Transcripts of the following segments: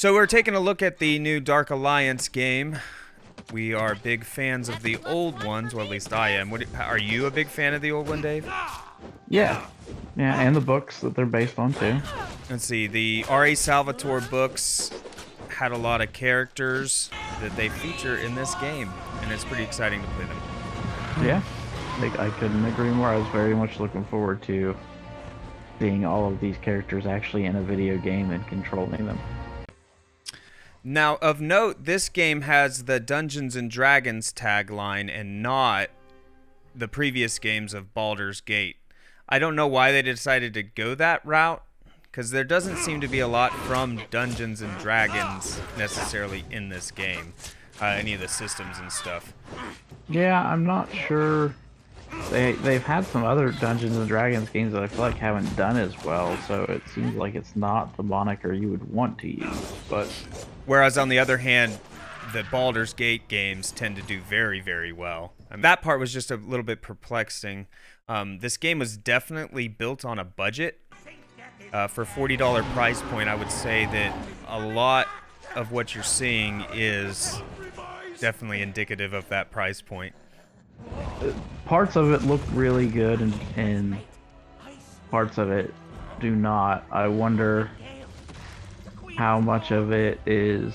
So we're taking a look at the new Dark Alliance game. We are big fans of the old ones, well at least I am. Are you a big fan of the old one, Dave? Yeah. Yeah, and the books that they're based on too. Let's see, the R.A. Salvatore books had a lot of characters that they feature in this game, and it's pretty exciting to play them. Yeah, I couldn't agree more. I was very much looking forward to seeing all of these characters actually in a video game and controlling them. Now, of note, this game has the Dungeons and Dragons tagline and not the previous games of Baldur's Gate. I don't know why they decided to go that route, because there doesn't seem to be a lot from Dungeons and Dragons necessarily in this game, any of the systems and stuff. Yeah, I'm not sure. They've had some other Dungeons and Dragons games that I feel like haven't done as well, so it seems like it's not the moniker you would want to use. But whereas on the other hand, the Baldur's Gate games tend to do very, very well. And that part was just a little bit perplexing. This game was definitely built on a budget. For $40 price point, I would say that a lot of what you're seeing is definitely indicative of that price point. Parts of it look really good, and parts of it do not. I wonder how much of it is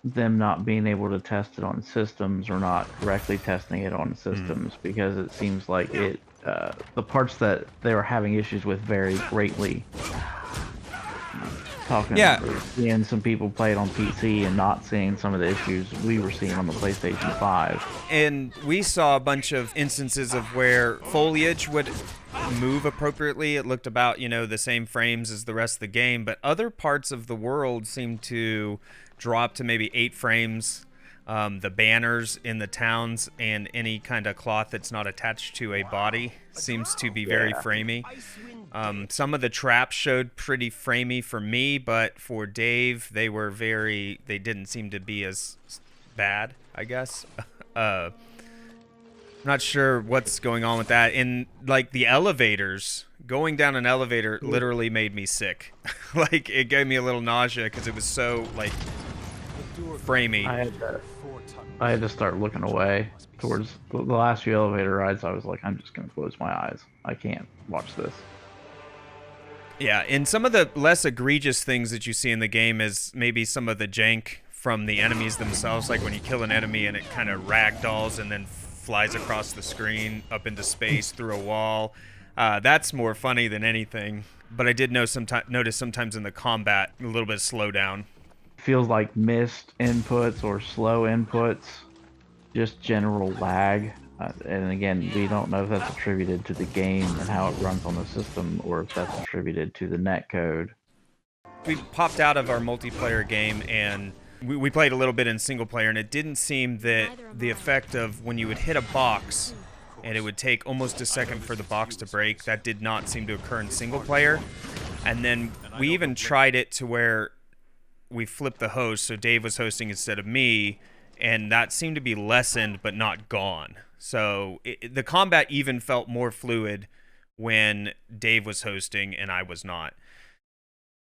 them not being able to test it on systems or not correctly testing it on systems, because it seems like it the parts that they were having issues with vary greatly. Seeing some people play it on PC and not seeing some of the issues we were seeing on the PlayStation 5. And we saw a bunch of instances of where foliage would move appropriately. It looked about, the same frames as the rest of the game, but other parts of the world seemed to drop to maybe 8 frames. The banners in the towns and any kind of cloth that's not attached to a body seems to be very framey. Some of the traps showed pretty framey for me, but for Dave, they didn't seem to be as bad, I guess. Not sure what's going on with that. In like the elevators, going down an elevator literally made me sick. Like it gave me a little nausea because it was so like framey. I had to start looking away towards the last few elevator rides. I was like, I'm just going to close my eyes. I can't watch this. Yeah, and some of the less egregious things that you see in the game is maybe some of the jank from the enemies themselves, like when you kill an enemy and it kind of ragdolls and then flies across the screen up into space through a wall. That's more funny than anything, but I did notice sometimes in the combat a little bit of slowdown. Feels like missed inputs or slow inputs, just general lag. And again, we don't know if that's attributed to the game and how it runs on the system, or if that's attributed to the netcode. We popped out of our multiplayer game and we played a little bit in single player, and it didn't seem that the effect of when you would hit a box and it would take almost a second for the box to break, that did not seem to occur in single player. And then we even tried it to where we flipped the host, so Dave was hosting instead of me, and that seemed to be lessened but not gone. So the combat even felt more fluid when Dave was hosting and I was not.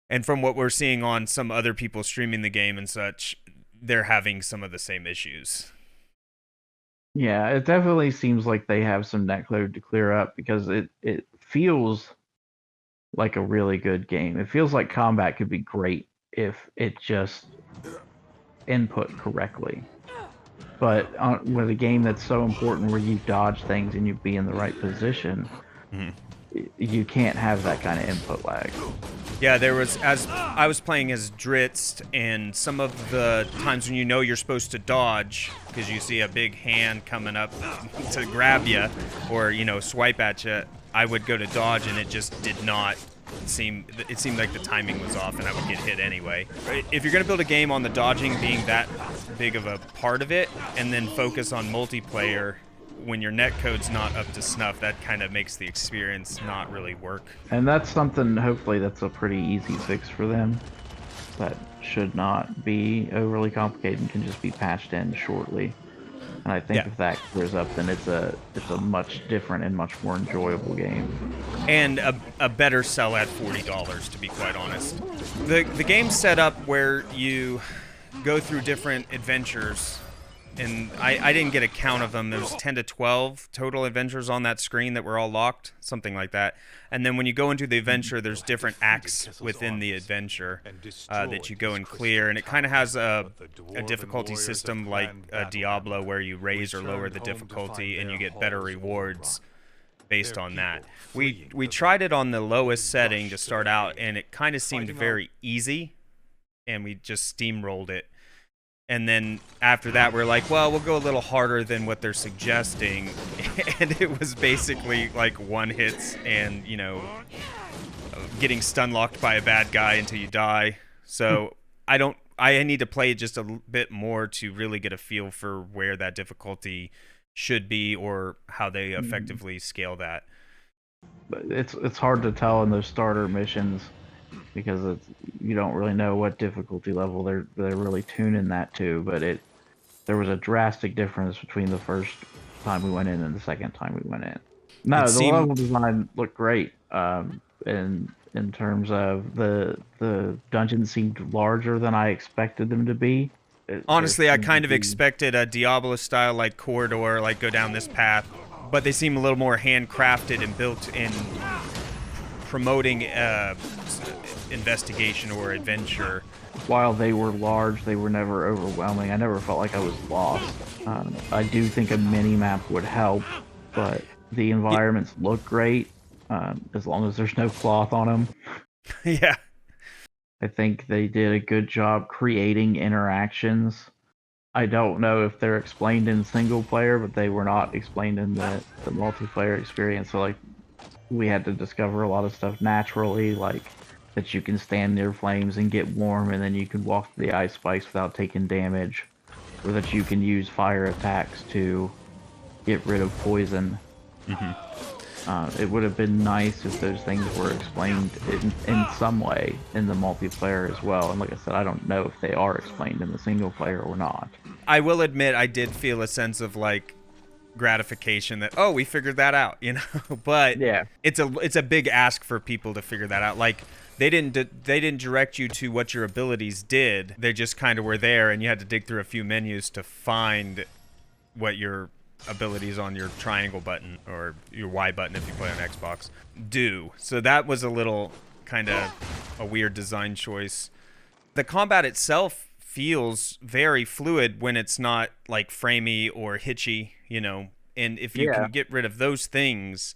And from what we're seeing on some other people streaming the game and such, they're having some of the same issues. Yeah, it definitely seems like they have some netcode to clear up, because it feels like a really good game. It feels like combat could be great if it just input correctly. But with a game that's so important where you dodge things and you be in the right position, you can't have that kind of input lag. Yeah, as I was playing as Dritz, and some of the times when you're supposed to dodge because you see a big hand coming up to grab you or, swipe at you, I would go to dodge and it just did not it seemed like the timing was off and I would get hit anyway. If you're going to build a game on the dodging being that big of a part of it, and then focus on multiplayer when your netcode's not up to snuff, that kind of makes the experience not really work. And that's something, hopefully that's a pretty easy fix for them. That should not be overly complicated and can just be patched in shortly. And I think Yeah. if that clears up, then it's a much different and much more enjoyable game. And a better sell at $40, to be quite honest. The game's set up where you go through different adventures, and I didn't get a count of them. There's 10 to 12 total adventures on that screen that were all locked, something like that. And then when you go into the adventure, there's different acts within the adventure that you go and clear, and it kind of has a difficulty system like Diablo, where you raise or lower the difficulty, and you get better rewards based on that. We tried it on the lowest setting to start out, and it kind of seemed very easy, and we just steamrolled it. And then after that, we're like, well, we'll go a little harder than what they're suggesting. And it was basically like one hits and, you know, getting stun locked by a bad guy until you die. So I need to play it just a bit more to really get a feel for where that difficulty should be or how they effectively scale that. But it's hard to tell in those starter missions because you don't really know what difficulty level they're really tuning that to. But there was a drastic difference between the first time we went in and the second time we went in. No, the level design looked great. In terms of the dungeons seemed larger than I expected them to be. Honestly, I kind of expected a Diablo style like corridor, like go down this path, but they seem a little more handcrafted and built in promoting investigation or adventure. While they were large, they were never overwhelming. I never felt like I was lost. I do think a mini-map would help, but the environments look great, as long as there's no cloth on them. Yeah. I think they did a good job creating interactions. I don't know if they're explained in single player, but they were not explained in the multiplayer experience. So, like, we had to discover a lot of stuff naturally, like that you can stand near flames and get warm, and then you can walk to the ice spikes without taking damage, or that you can use fire attacks to get rid of poison. It would have been nice if those things were explained in some way in the multiplayer as well. And like I said, I don't know if they are explained in the single player or not. I will admit I did feel a sense of like gratification that, oh, we figured that out, you know. But yeah, it's a big ask for people to figure that out. Like they didn't direct you to what your abilities did. They just kind of were there, and you had to dig through a few menus to find what your abilities on your triangle button or your Y button if you play on Xbox do. So that was a little kind of a weird design choice. The combat itself feels very fluid when it's not like framey or hitchy, you know. And if you can get rid of those things,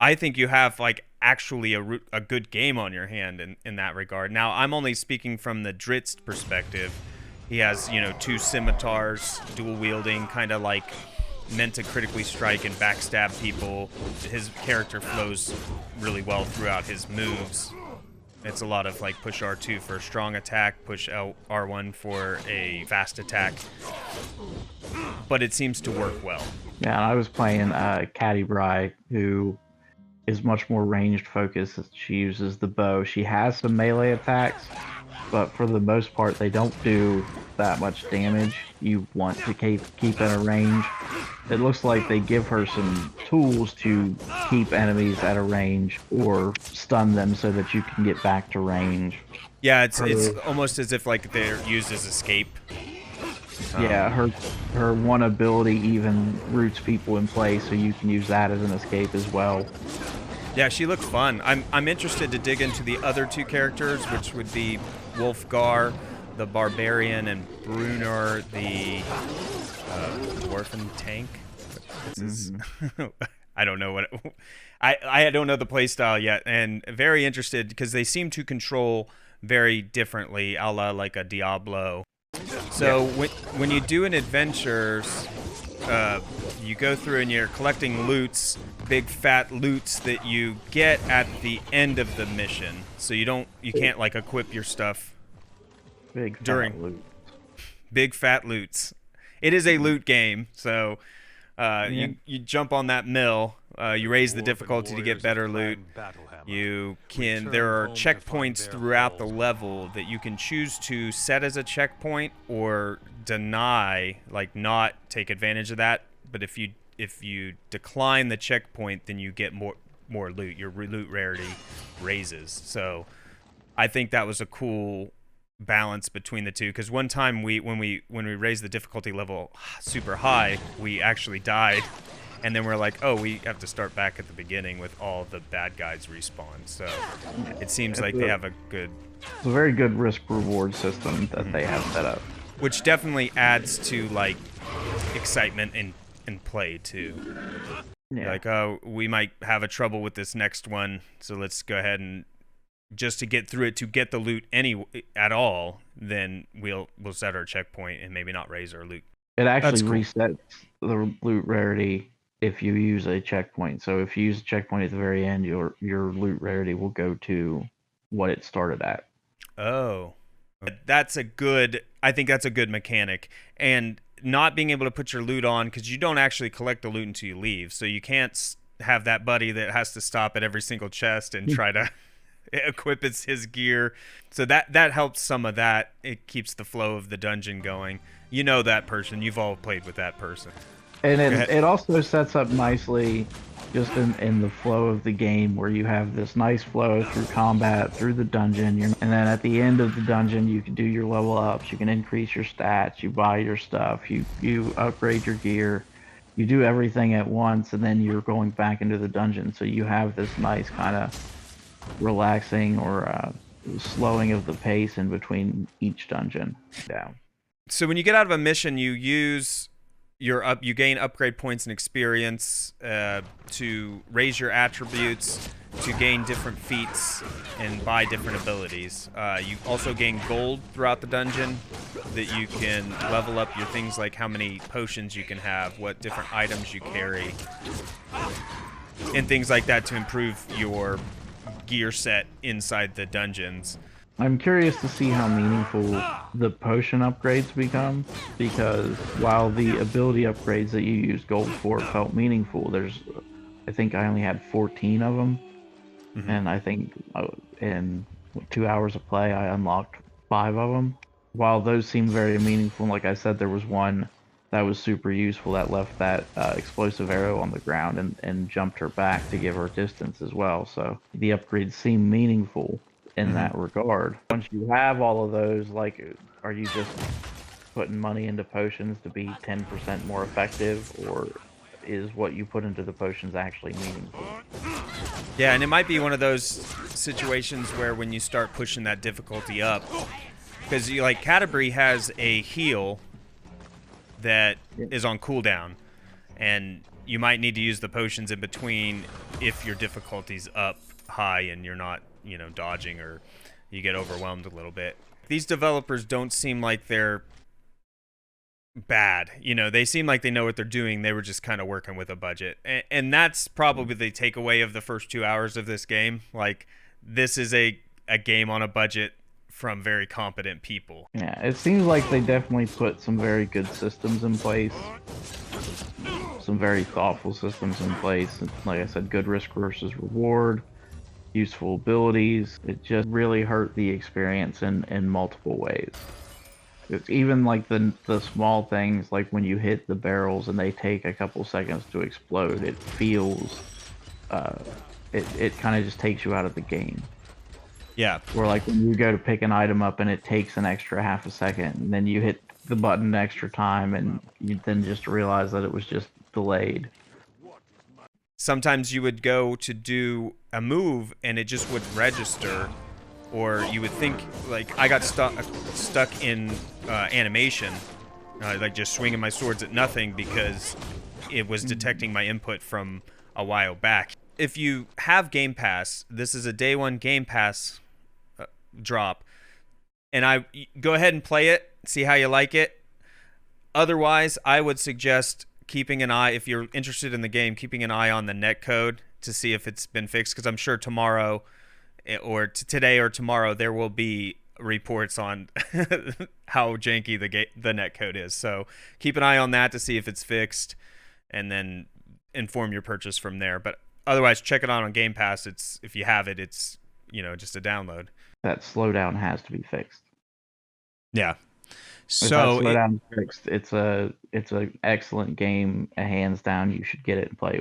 I think you have like actually a good game on your hand in that regard. Now, I'm only speaking from the Dritz perspective. He has, you know, two scimitars, dual wielding, kind of like meant to critically strike and backstab people. His character flows really well throughout his moves. It's a lot of like push R2 for a strong attack, push R1 for a fast attack. But it seems to work well. Yeah, and I was playing Caddy Bry, who is much more ranged focused. She uses the bow. She has some melee attacks, but for the most part, they don't do that much damage. You want to keep at a range. It looks like they give her some tools to keep enemies at a range or stun them so that you can get back to range. Yeah, it's almost as if like they're used as escape. Yeah, her one ability even roots people in place, so you can use that as an escape as well. Yeah, she looked fun. I'm interested to dig into the other two characters, which would be Wolfgar, the barbarian, and Brunner, the dwarfen tank. I don't know what I don't know the playstyle yet, and very interested because they seem to control very differently, a la like a Diablo. So when you do an adventure, you go through and you're collecting loots, big fat loots that you get at the end of the mission. So you can't like equip your stuff during loot. Big fat loots. It is a loot game, so you jump on that mill You raise the difficulty to get better loot. There are checkpoints throughout the level that you can choose to set as a checkpoint or deny, like not take advantage of that. But if you decline the checkpoint, then you get more loot. Your loot rarity raises. So I think that was a cool balance between the two, because one time when we raised the difficulty level super high, we actually died, and then we're like, oh, we have to start back at the beginning with all the bad guys respawn. So it seems like they have it's a very good risk reward system that they have set up, which definitely adds to like excitement in play too. Yeah. Like, oh, we might have a trouble with this next one, so let's go ahead and just to get through it, to get the loot at all, then we'll set our checkpoint and maybe not raise our loot. It actually resets the loot rarity if you use a checkpoint. So if you use a checkpoint at the very end, your loot rarity will go to what it started at. Oh, I think that's a good mechanic. And not being able to put your loot on, because you don't actually collect the loot until you leave, so you can't have that buddy that has to stop at every single chest and try to equip his gear. So that helps some of that. It keeps the flow of the dungeon going. You know that person. You've all played with that person. And it also sets up nicely just in the flow of the game, where you have this nice flow through combat, through the dungeon, and then at the end of the dungeon you can do your level ups, you can increase your stats, you buy your stuff, you upgrade your gear, you do everything at once, and then you're going back into the dungeon. So you have this nice kind of relaxing or slowing of the pace in between each dungeon. Yeah. So when you get out of a mission, you gain upgrade points and experience to raise your attributes, to gain different feats and buy different abilities. You also gain gold throughout the dungeon that you can level up your things, like how many potions you can have, what different items you carry, and things like that to improve your gear set inside the dungeons. I'm curious to see how meaningful the potion upgrades become, because while the ability upgrades that you use gold for felt meaningful, I think I only had 14 of them, and I think in 2 hours of play I unlocked 5 of them. While those seem very meaningful, like I said, there was one that was super useful that left that explosive arrow on the ground and jumped her back to give her distance as well. So the upgrades seem meaningful in that regard. Once you have all of those, like, are you just putting money into potions to be 10% more effective, or is what you put into the potions actually meaningful? Yeah, and it might be one of those situations where when you start pushing that difficulty up, because like Canterbury has a heal that is on cooldown, and you might need to use the potions in between if your difficulty's up high and you're not, dodging, or you get overwhelmed a little bit. These developers don't seem like they're bad. They seem like they know what they're doing. They were just kind of working with a budget. And that's probably the takeaway of the first 2 hours of this game. Like, this is a game on a budget from very competent people. Yeah, it seems like they definitely put some very good systems in place. Some very thoughtful systems in place. Like I said, good risk versus reward, useful abilities. It just really hurt the experience in multiple ways. It's even like the small things, like when you hit the barrels and they take a couple seconds to explode, it feels it kind of just takes you out of the game. Yeah. Or like when you go to pick an item up and it takes an extra half a second, and then you hit the button an extra time and you then just realize that it was just delayed. Sometimes you would go to do a move and it just wouldn't register, or you would think, like, I got stuck in animation, like just swinging my swords at nothing because it was detecting my input from a while back. If you have Game Pass, this is a day one Game Pass drop, and I go ahead and play it, see how you like it. Otherwise, I would suggest keeping an eye, if you're interested in the game, keeping an eye on the netcode to see if it's been fixed, because I'm sure tomorrow or today or tomorrow there will be reports on how janky the netcode is. So keep an eye on that to see if it's fixed, and then inform your purchase from there. But otherwise, check it out on Game Pass. It's if you have it, it's just a download. That slowdown has to be fixed. Yeah. If that So slowdown is fixed, it's a excellent game. Hands down, you should get it and play it.